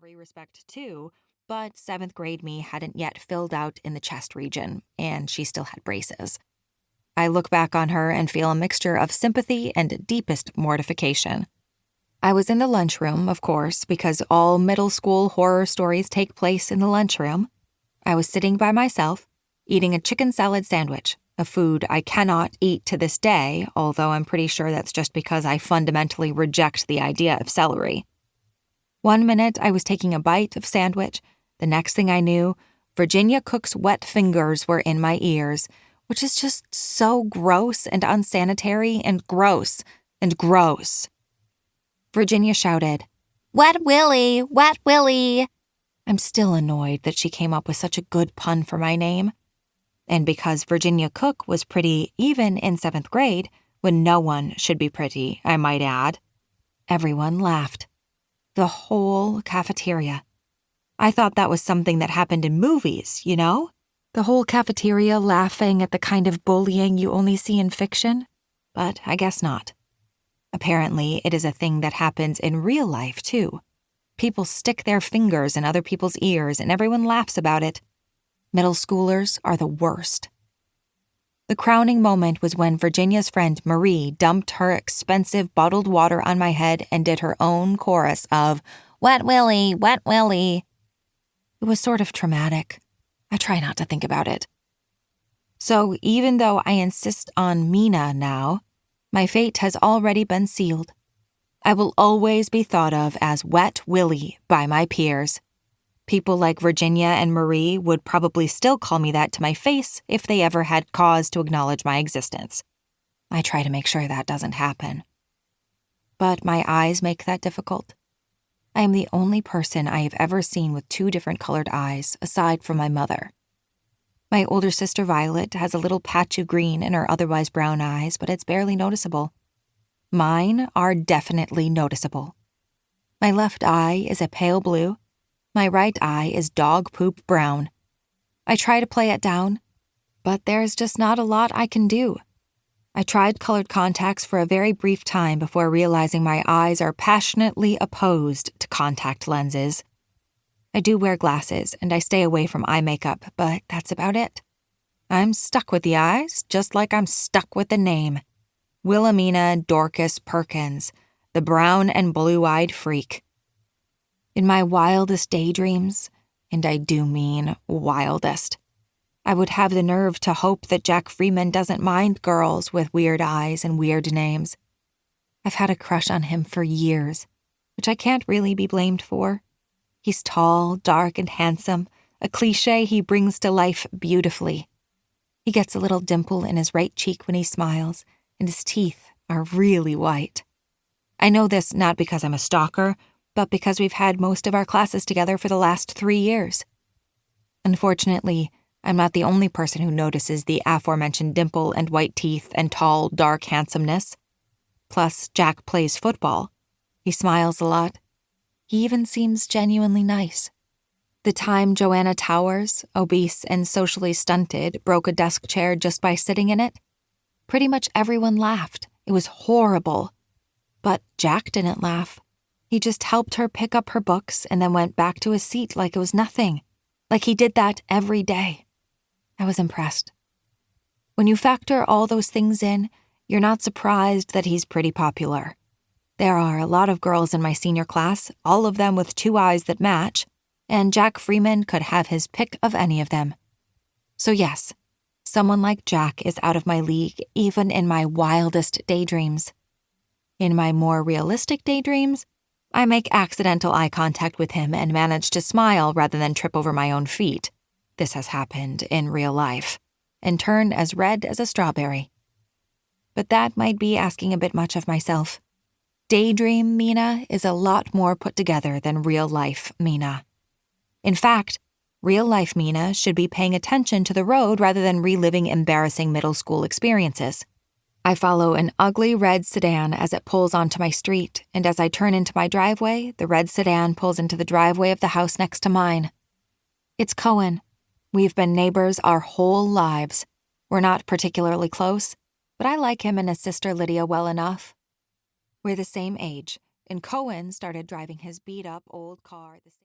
every respect too, but 7th grade me hadn't yet filled out in the chest region, and she still had braces. I look back on her and feel a mixture of sympathy and deepest mortification. I was in the lunchroom, of course, because all middle school horror stories take place in the lunchroom. I was sitting by myself, eating a chicken salad sandwich, a food I cannot eat to this day, although I'm pretty sure that's just because I fundamentally reject the idea of celery. One minute I was taking a bite of sandwich. The next thing I knew, Virginia Cook's wet fingers were in my ears, which is just so gross and unsanitary and gross and gross. Virginia shouted, "Wet Willie! Wet Willie!" I'm still annoyed that she came up with such a good pun for my name. And because Virginia Cook was pretty even in 7th grade, when no one should be pretty, I might add, everyone laughed. The whole cafeteria. I thought that was something that happened in movies, you know? The whole cafeteria laughing at the kind of bullying you only see in fiction. But I guess not. Apparently, it is a thing that happens in real life, too. People stick their fingers in other people's ears and everyone laughs about it. Middle schoolers are the worst. The crowning moment was when Virginia's friend Marie dumped her expensive bottled water on my head and did her own chorus of, "Wet Willie, Wet Willie." It was sort of traumatic. I try not to think about it. So even though I insist on Mina now, my fate has already been sealed. I will always be thought of as Wet Willie by my peers. People like Virginia and Marie would probably still call me that to my face if they ever had cause to acknowledge my existence. I try to make sure that doesn't happen. But my eyes make that difficult. I am the only person I have ever seen with 2 different colored eyes, aside from my mother. My older sister Violet has a little patch of green in her otherwise brown eyes, but it's barely noticeable. Mine are definitely noticeable. My left eye is a pale blue. My right eye is dog poop brown. I try to play it down, but there's just not a lot I can do. I tried colored contacts for a very brief time before realizing my eyes are passionately opposed to contact lenses. I do wear glasses and I stay away from eye makeup, but that's about it. I'm stuck with the eyes, just like I'm stuck with the name. Wilhelmina Dorcas Perkins, the brown and blue-eyed freak. In my wildest daydreams, and I do mean wildest, I would have the nerve to hope that Jack Freeman doesn't mind girls with weird eyes and weird names. I've had a crush on him for years, which I can't really be blamed for. He's tall, dark, and handsome, a cliche he brings to life beautifully. He gets a little dimple in his right cheek when he smiles, and his teeth are really white. I know this not because I'm a stalker, but because we've had most of our classes together for the last 3 years. Unfortunately, I'm not the only person who notices the aforementioned dimple and white teeth and tall, dark handsomeness. Plus, Jack plays football. He smiles a lot. He even seems genuinely nice. The time Joanna Towers, obese and socially stunted, broke a desk chair just by sitting in it, pretty much everyone laughed. It was horrible. But Jack didn't laugh. He just helped her pick up her books and then went back to his seat like it was nothing. Like he did that every day. I was impressed. When you factor all those things in, you're not surprised that he's pretty popular. There are a lot of girls in my senior class, all of them with 2 eyes that match, and Jack Freeman could have his pick of any of them. So yes, someone like Jack is out of my league even in my wildest daydreams. In my more realistic daydreams, I make accidental eye contact with him and manage to smile rather than trip over my own feet. This has happened in real life, and turn as red as a strawberry. But that might be asking a bit much of myself. Daydream Mina is a lot more put together than real-life Mina. In fact, real-life Mina should be paying attention to the road rather than reliving embarrassing middle school experiences. I follow an ugly red sedan as it pulls onto my street, and as I turn into my driveway, the red sedan pulls into the driveway of the house next to mine. It's Cohen. We've been neighbors our whole lives. We're not particularly close, but I like him and his sister Lydia well enough. We're the same age, and Cohen started driving his beat-up old car the same